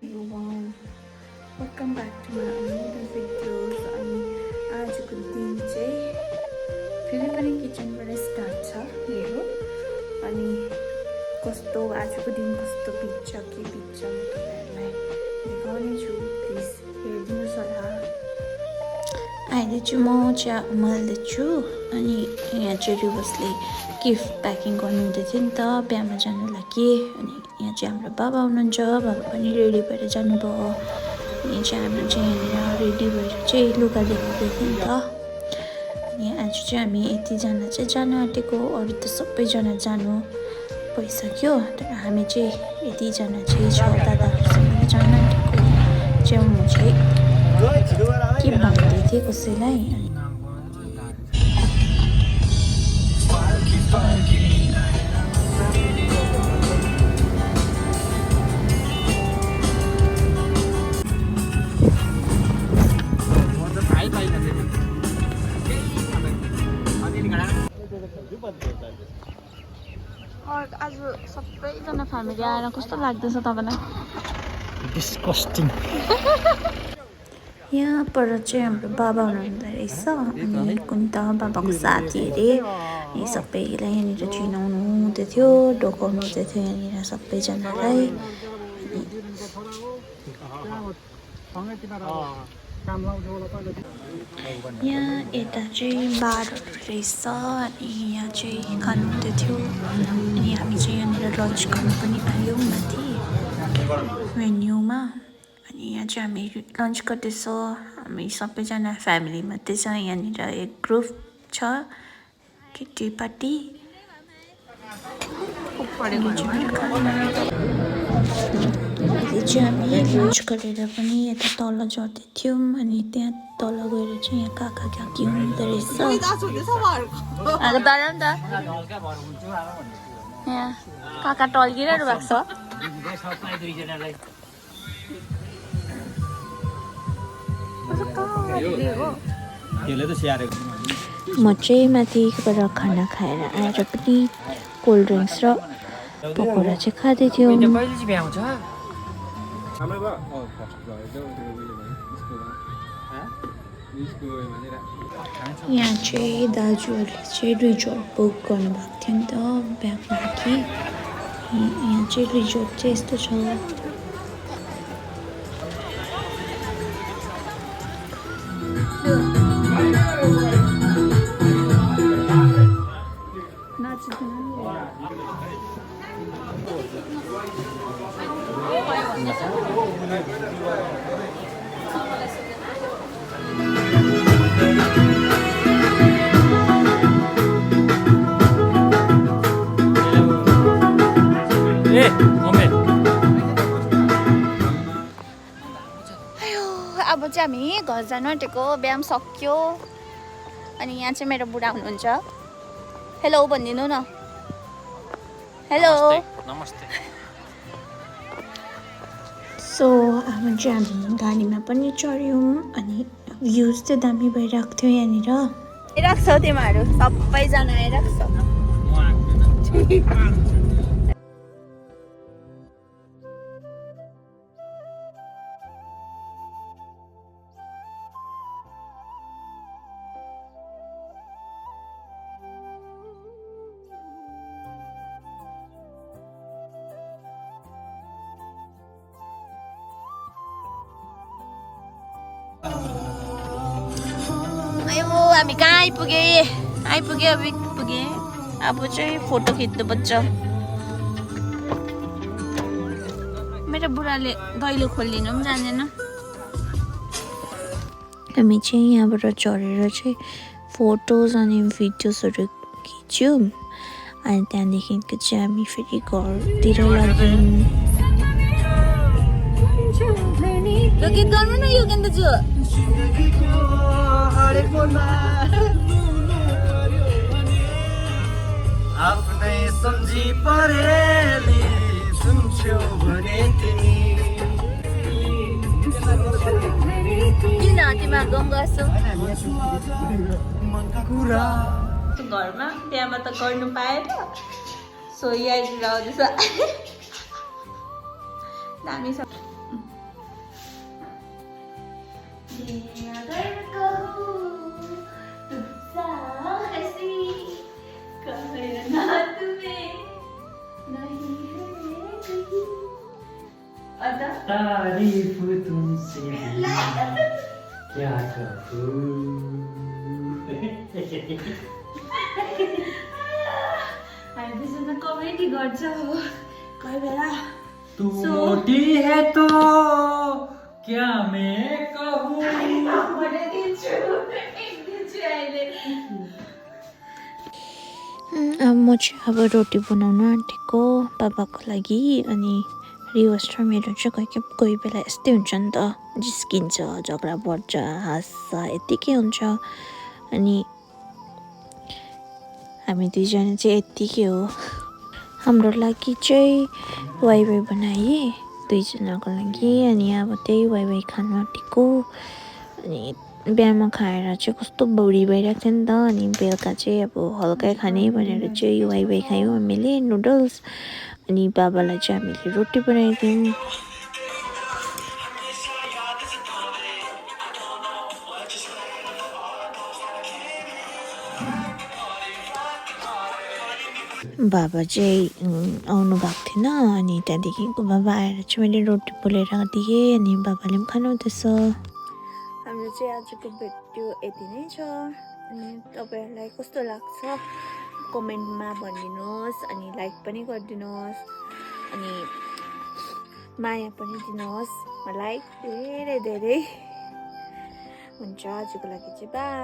Welcome back to my another videos. अनि आजको दिन चाहिँ फेरि पनि किचनबाट स्टार्ट छ मेरो अनि कस्तो आजको दिन कस्तो बित्छ के बित्छ म तपाईँहरूलाई देखाउने छु प्लिज हेरिदिनुहोस् होला अहिले चाहिँ म चिया उमाल्दैछु अनि यहाँ चाहिँ रिभसले गिफ्ट प्याकिङ गर्नुहुँदै थियो नि त बिहामा जानु लागि अनि यहाँ चाहिँ हाम्रो बाबा हुनुहुन्छ बाबा पनि रेडी भएर जानुभयो अनि चाहिँ हामी चाहिँ यहाँनिर रेडी भएर चाहिँ लुगा देखाउँदै थियो नि त अनि आज चाहिँ हामी यतिजना चाहिँ जानु आँटेको अरू त सबैजना जानु भइसक्यो तर हामी चाहिँ यतिजना चाहिँ छ दादाहरूसँग जानु आँटेको चाहिँ म चाहिँ के भन्दै थिएँ कसैलाई आज सबैजना फ्यामिली आएर कस्तो लाग्दैछ तपाईँलाई डिस्कस्टिङ यहाँ पर चाहिँ हाम्रो बाबा हुनुहुँदो रहेछ अनि कुन त बाबाको साथी अरे यी सबैलाई यहाँनिर चिनाउनु हुँदै थियो ढोकाउनु हुँदै थियो यहाँनिर सबैजनालाई यहाँ यता चाहिँ बारहरू रहेछ अनि यहाँ चाहिँ खानु हुँदै थियो अनि हामी चाहिँ यहाँनिर लन्च गर्नु पनि आयौँ माथि भेन्यूमा अनि यहाँ चाहिँ हामी लन्च गर्दैछौँ हामी सबैजना फ्यामिली मात्रै छ यहाँनिर एक ग्रुप छ केटी पार्टी अहिले चाहिँ हामी लन्च गरेर पनि यता तल झर्दै थियौँ अनि त्यहाँ तल गएर चाहिँ यहाँ काका काकी हुँदो रहेछ यहाँ काका टल्किरहनु भएको छ म चाहिँ माथिबाट खाना खाएर आएर पनि कोल्ड ड्रिङ्क्स र पकौडा चाहिँ खाँदै थियौँ यहाँ चाहिँ दाजुहरूले चाहिँ रिजोर्ट बुक गर्नुभएको थियो नि त बिहाको लागि यहाँ चाहिँ रिजोर्ट चाहिँ यस्तो छ अब चाहिँ हामी घर जानु आँटेको बिहान सक्यो अनि यहाँ चाहिँ मेरो बुढा हुनुहुन्छ हेलो भनिदिनु न हेलो नमस्ते सो अब चाहिँ हामी गाडीमा पनि चढ्यौँ अनि भ्युज चाहिँ दामी भइरहेको थियो यहाँनिर आइरहेको छ तिमीहरू सबैजना आइरहेको छ हामी कहाँ आइपुगे अब चाहिँ फोटो खिच्नुपर्छ मेरो बुढाले दैलो खोलिदिनु पनि जान्दैन हामी चाहिँ यहाँबाट चढेर चाहिँ फोटोज अनि भिडियोजहरू खिच्यौँ अनि त्यहाँदेखिको चाहिँ हामी फेरि घरतिर लाग्यौँ गीत गर्नु न यो दाजु आफ्नै सम्झी परेली सुन्छौ भने तिमी किन तिमीहरू गाउँ गर्छौ घरमा बिहामा त गर्नु पाएन सो यहाँ आउँदैछ दामी छ ये अगर कहूँ तुमसा हंसी कहना तुम्हें नहीं है कहीं अदा तारीफ तुमसे क्या कहूँ हामी त्यसमा कमेडी गर्छ हो कोही बेला तू मोटी है तो क्या मैं कहूँ बनाइदिन्छु एकदिन्छु अहिले म चाहिँ अब रोटी बनाउन आँटेको बाबाको लागि अनि रिवाज र मेरो चाहिँ कोही बेला यस्तै हुन्छ नि त जिस्किन्छ झगडा पर्छ हाँस्छ यत्तिकै हुन्छ अनि हामी दुईजना चाहिँ यत्तिकै हो हाम्रो लागि चाहिँ वाइवाई बनाएँ दुईजनाको लागि अनि अब त्यही वाइवाई खानु आँटेको अनि बिहामा खाएर चाहिँ कस्तो बुढी भइरहेको थियो नि त अनि बेलुका चाहिँ अब हल्का खाने भनेर चाहिँ वाइवाई खायौँ हामीले नुडल्स अनि बाबालाई चाहिँ हामीले रोटी बनाइदियौँ बाबा चाहिँ आउनु भएको थिएन अनि त्यहाँदेखिको बाबा आएर चाहिँ मैले रोटी पोलेर दिएँ अनि बाबाले पनि खानुहुँदैछ हाम्रो चाहिँ आजको भिडियो यति नै छ अनि तपाईँहरूलाई कस्तो लाग्छ कमेन्टमा भनिदिनुहोस् अनि लाइक पनि गरिदिनुहोस् अनि माया पनि दिनुहोस् मलाई धेरै धेरै हुन्छ आजको लागि चाहिँ बाई।